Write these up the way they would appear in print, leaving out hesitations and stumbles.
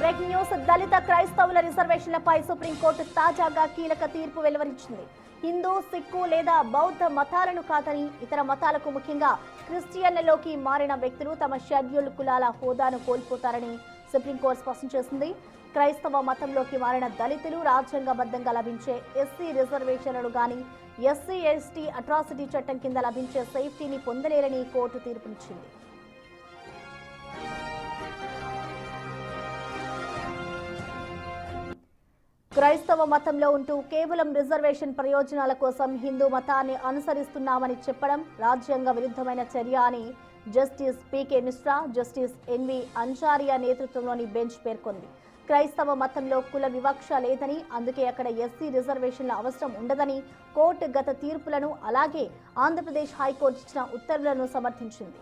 Breaking news దళిత క్రైస్తవుల రిజర్వేషన్లపై supreme court తాజాగా కీలక తీర్పు వెలువరించింది. హిందూ, సిక్కు లేదా బౌద్ధ మతాలను కాదని ఇతర మతాలకు ముఖ్యంగా క్రిస్టియన్లలోకి మారిన వ్యక్తులు తమ షెడ్యూల్ కులాల హోదాను కోల్పోతారని సుప్రీంకోర్టు స్పష్టం చేసింది. క్రైస్తవ మతంలోకి మారిన దళితులు రాజ్యాంగబద్ధంగా లభించే ఎస్సీ రిజర్వేషన్లు గాని ఎస్సీ ఎస్టీ అట్రాసిటీ చట్టం కింద లభించే సేఫ్టీని పొందలేరని కోర్టు తీర్పునిచ్చింది. క్రైస్తవ మతంలో ఉంటూ కేవలం రిజర్వేషన్ ప్రయోజనాల కోసం హిందూ మతాన్ని అనుసరిస్తున్నామని చెప్పడం రాజ్యాంగ విరుద్ధమైన చర్య అని జస్టిస్ పీకే మిశ్రా, జస్టిస్ ఎన్వి అంజారియా నేతృత్వంలోని బెంచ్ పేర్కొంది. క్రైస్తవ మతంలో కుల వివక్ష లేదని, అందుకే అక్కడ ఎస్సీ రిజర్వేషన్ల అవసరం ఉండదని కోర్టు గత తీర్పులను అలాగే ఆంధ్రప్రదేశ్ హైకోర్టు ఇచ్చిన ఉత్తర్వులను సమర్థించింది.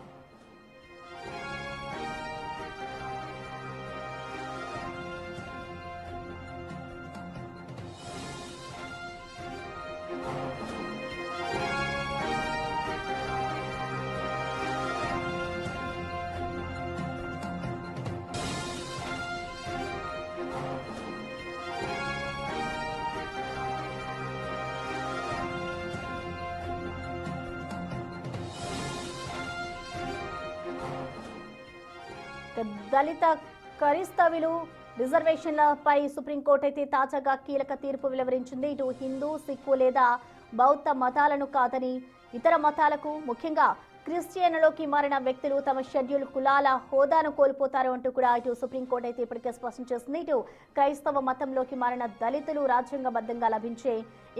దళిత క్రైస్తవులు రిజర్వేషన్లపై సుప్రీంకోర్టు అయితే తాజాగా కీలక తీర్పు వెలువరించింది. ఇటు హిందూ, సిక్కు లేదా బౌద్ధ మతాలను కాదని ఇతర మతాలకు ముఖ్యంగా క్రిస్టియన్లలోకి మారిన వ్యక్తులు తమ షెడ్యూల్ కులాల హోదాను కోల్పోతారు అంటూ కూడా ఇటు సుప్రీంకోర్టు అయితే ఇప్పటికే స్పష్టం చేసింది. ఇటు క్రైస్తవ మతంలోకి మారిన దళితులు రాజ్యాంగబద్ధంగా లభించే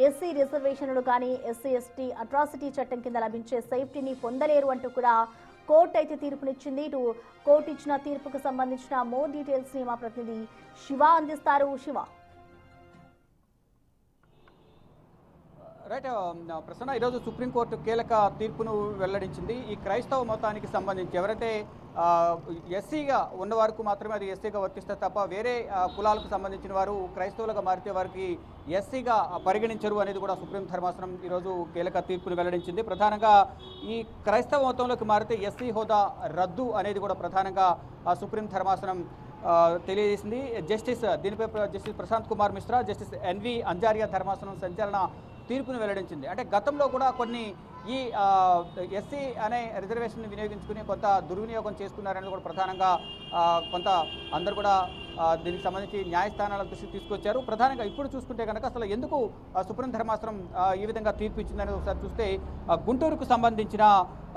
ఎస్సీ రిజర్వేషన్లు కానీ ఎస్సీ ఎస్టీ అట్రాసిటీ చట్టం కింద లభించే సేఫ్టీని పొందలేరు అంటూ కూడా కోర్టు అయితే తీర్పునిచ్చింది. ఇటు కోర్టు ఇచ్చిన తీర్పుకు సంబంధించిన మోర్ డీటెయిల్స్ ని మా ప్రతినిధి శివ అందిస్తారు. శివ, రైట్ ప్రసన్న, ఈరోజు సుప్రీంకోర్టు కీలక తీర్పును వెల్లడించింది. ఈ క్రైస్తవ మతానికి సంబంధించి ఎవరైతే ఎస్సీగా ఉన్న వారికి మాత్రమే అది ఎస్సీగా వర్తిస్తే తప్ప వేరే కులాలకు సంబంధించిన వారు క్రైస్తవులుగా మారితే వారికి ఎస్సీగా పరిగణించరు అనేది కూడా సుప్రీం ధర్మాసనం ఈరోజు కీలక తీర్పును వెల్లడించింది. ప్రధానంగా ఈ క్రైస్తవ మతంలోకి మారితే ఎస్సీ హోదా రద్దు అనేది కూడా ప్రధానంగా సుప్రీం ధర్మాసనం తెలియజేసింది. దీనిపై justice Prashant Kumar Mishra, justice N V Anjaria ధర్మాసనం సంచలన తీర్పును వెల్లడించింది. అంటే గతంలో కూడా కొన్ని ఈ ఎస్సీ అనే రిజర్వేషన్ వినియోగించుకుని కొంత దుర్వినియోగం చేసుకున్నారని కూడా ప్రధానంగా కొంత అందరు కూడా దీనికి సంబంధించి న్యాయస్థానాల దృష్టికి తీసుకొచ్చారు. ప్రధానంగా ఇప్పుడు చూసుకుంటే కనుక అసలు ఎందుకు సుప్రీం ధర్మాసనం ఈ విధంగా తీర్పు ఇచ్చిందని ఒకసారి చూస్తే గుంటూరుకు సంబంధించిన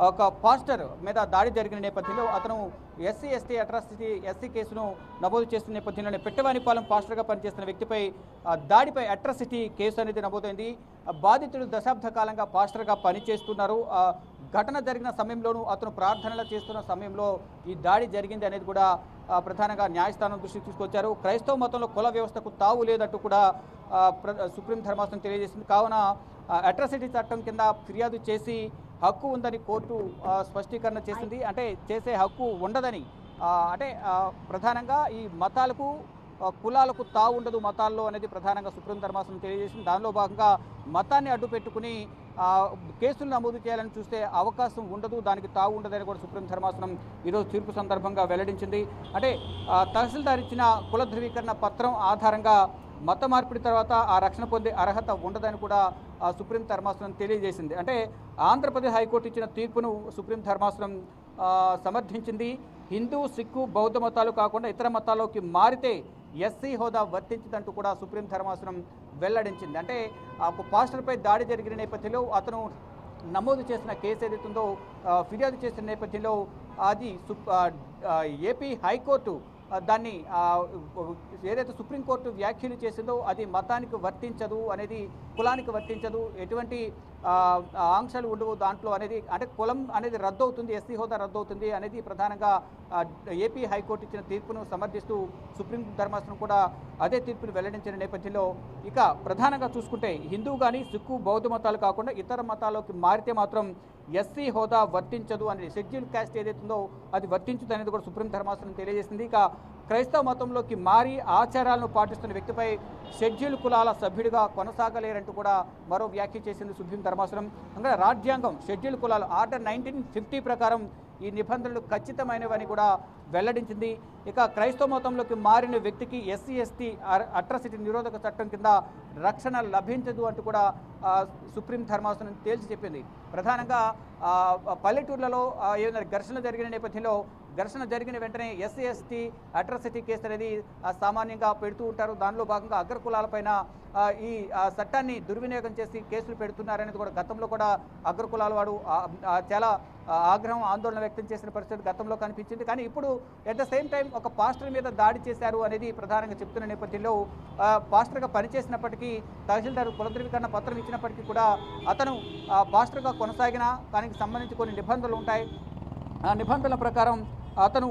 ఒక పాస్టర్ మీద దాడి జరిగిన నేపథ్యంలో అతను ఎస్సీ ఎస్టీ అట్రాసిటీ ఎస్సీ కేసును నమోదు చేస్తున్న నేపథ్యంలోనే పెట్టవానిపాలెం పాస్టర్గా పనిచేస్తున్న వ్యక్తిపై దాడిపై అట్రాసిటీ కేసు అనేది నమోదైంది. బాధితుడు దశాబ్ద కాలంగా పాస్టర్గా పనిచేస్తున్నారు. ఘటన జరిగిన సమయంలోనూ అతను ప్రార్థనలు చేస్తున్న సమయంలో ఈ దాడి జరిగింది అనేది కూడా ప్రధానంగా న్యాయస్థానం దృష్టికి తీసుకొచ్చారు. క్రైస్తవ మతంలో కుల వ్యవస్థకు తావు లేదంటూ కూడా సుప్రీం ధర్మాసనం తెలియజేసింది. కావున అట్రాసిటీ చట్టం కింద ఫిర్యాదు చేసి హక్కు ఉందని కోర్టు స్పష్టీకరణ చేసింది. అంటే చేసే హక్కు ఉండదని, అంటే ప్రధానంగా ఈ మతాలకు కులాలకు తావు ఉండదు మతాల్లో అనేది ప్రధానంగా సుప్రీం ధర్మాసనం తెలియజేసింది. దానిలో భాగంగా మతాన్ని అడ్డు పెట్టుకుని కేసులు నమోదు చేయాలని చూస్తే అవకాశం ఉండదు, దానికి తావు ఉండదని కూడా సుప్రీం ధర్మాసనం ఈరోజు తీర్పు సందర్భంగా వెల్లడించింది. అంటే తహసీల్దార్ ఇచ్చిన కుల ధృవీకరణ పత్రం ఆధారంగా మత మార్పిడి తర్వాత ఆ రక్షణ పొందే అర్హత ఉండదని కూడా సుప్రీం ధర్మాసనం తెలియజేసింది. అంటే ఆంధ్రప్రదేశ్ హైకోర్టు ఇచ్చిన తీర్పును సుప్రీం ధర్మాసనం సమర్థించింది. హిందూ, సిక్కు, బౌద్ధ మతాలు కాకుండా ఇతర మతాల్లోకి మారితే ఎస్సీ హోదా వర్తించదంటూ కూడా సుప్రీం ధర్మాసనం వెల్లడించింది. అంటే ఒక పాస్టర్పై దాడి జరిగిన నేపథ్యంలో అతను నమోదు చేసిన కేసు ఏదైతుందో ఫిర్యాదు చేసిన నేపథ్యంలో అది ఏపీ హైకోర్టు దాన్ని ఏదైతే సుప్రీంకోర్టు వ్యాఖ్యలు చేసిందో అది మతానికి వర్తించదు అనేది, కులానికి వర్తించదు, ఎటువంటి ఆంక్షలు ఉండవు దాంట్లో అనేది, అంటే కులం అనేది రద్దు అవుతుంది, ఎస్సీ హోదా రద్దు అవుతుంది అనేది ప్రధానంగా ఏపీ హైకోర్టు ఇచ్చిన తీర్పును సమర్థిస్తూ సుప్రీం ధర్మాసనం కూడా అదే తీర్పును వెల్లడించిన నేపథ్యంలో ఇక ప్రధానంగా చూసుకుంటే హిందూ కానీ సిక్కు, బౌద్ధ మతాలు కాకుండా ఇతర మతాల్లోకి మారితే మాత్రం ఎస్సీ హోదా వర్తించదు అనేది, షెడ్యూల్ క్యాస్ట్ ఏదైతుందో అది వర్తించదు అనేది కూడా సుప్రీం ధర్మాసనం తెలియజేసింది. ఇక క్రైస్తవ మతంలోకి మారి ఆచారాలను పాటిస్తున్న వ్యక్తిపై షెడ్యూల్ కులాల సభ్యుడిగా కొనసాగలేరంటూ కూడా మరో వ్యాఖ్య చేసింది సుప్రీం ధర్మాసనం. అందుకే రాజ్యాంగం షెడ్యూల్ కులాలు ఆర్డర్ 1950 ప్రకారం ఈ నిబంధనలు ఖచ్చితమైనవని కూడా వెల్లడించింది. ఇక క్రైస్తవ మతంలోకి మారిన వ్యక్తికి ఎస్సీ ఎస్టీ అట్రాసిటీ నిరోధక చట్టం కింద రక్షణ లభించదు అంటూ కూడా సుప్రీం ధర్మాసనం తేల్చి చెప్పింది. ప్రధానంగా పల్లెటూర్లలో ఏదైనా ఘర్షణ జరిగిన నేపథ్యంలో ఘర్షణ జరిగిన వెంటనే ఎస్సీ ఎస్టీ అట్రాసిటీ కేసు అనేది సామాన్యంగా పెడుతూ ఉంటారు. దానిలో భాగంగా అగ్రకులాలపైన ఈ చట్టాన్ని దుర్వినియోగం చేసి కేసులు పెడుతున్నారనేది కూడా గతంలో కూడా అగ్రకులాల వాడు చాలా ఆగ్రహం ఆందోళన వ్యక్తం చేసిన పరిస్థితి గతంలో కనిపించింది. కానీ ఇప్పుడు ఎట్ ద సేమ్ టైం ఒక పాస్టర్ మీద దాడి చేశారు అనేది ప్రధానంగా చెప్తున్న నేపథ్యంలో పాస్టర్గా పనిచేసినప్పటికీ తహసీల్దార్ కుల ధృవీకరణ పత్రం ఇచ్చినప్పటికీ కూడా అతను పాస్టర్గా కొనసాగిన దానికి సంబంధించి కొన్ని నిబంధనలు ఉంటాయి. ఆ నిబంధనల ప్రకారం అతను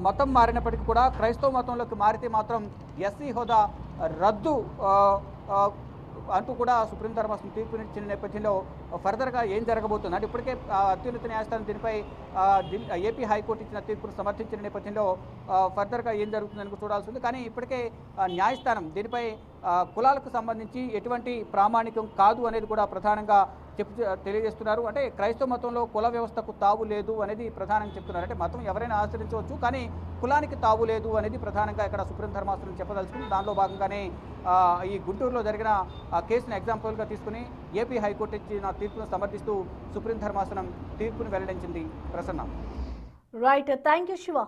మతం మారినప్పటికీ కూడా క్రైస్తవ మతంలోకి మారితే మాత్రం ఎస్సీ హోదా రద్దు అంటూ కూడా సుప్రీం ధర్మాసనం తీర్పునిచ్చిన నేపథ్యంలో ఫర్దర్గా ఏం జరగబోతుంది అంటే ఇప్పటికే అత్యున్నత న్యాయస్థానం దీనిపై ఏపీ హైకోర్టు ఇచ్చిన తీర్పును సమర్థించిన నేపథ్యంలో ఫర్దర్గా ఏం జరుగుతుందని చూడాల్సి ఉంది. కానీ ఇప్పటికే న్యాయస్థానం దీనిపై కులాలకు సంబంధించి ఎటువంటి ప్రామాణికం కాదు అనేది కూడా ప్రధానంగా తెలియజేస్తున్నారు. అంటే క్రైస్తవ మతంలో కుల వ్యవస్థకు తావు లేదు అనేది ప్రధానంగా చెప్తున్నారు. అంటే మతం ఎవరైనా ఆచరించవచ్చు కానీ కులానికి తావు లేదు అనేది ప్రధానంగా ఇక్కడ సుప్రీం ధర్మాసనం చెప్పదలుచుకుంది. దానిలో భాగంగానే ఈ గుంటూరులో జరిగిన కేసును ఎగ్జాంపుల్గా తీసుకుని ఏపీ హైకోర్టు ఇచ్చిన తీర్పును సమర్థిస్తూ సుప్రీం ధర్మాసనం తీర్పును వెల్లడించింది. Prasanna. Right, thank you Shiva.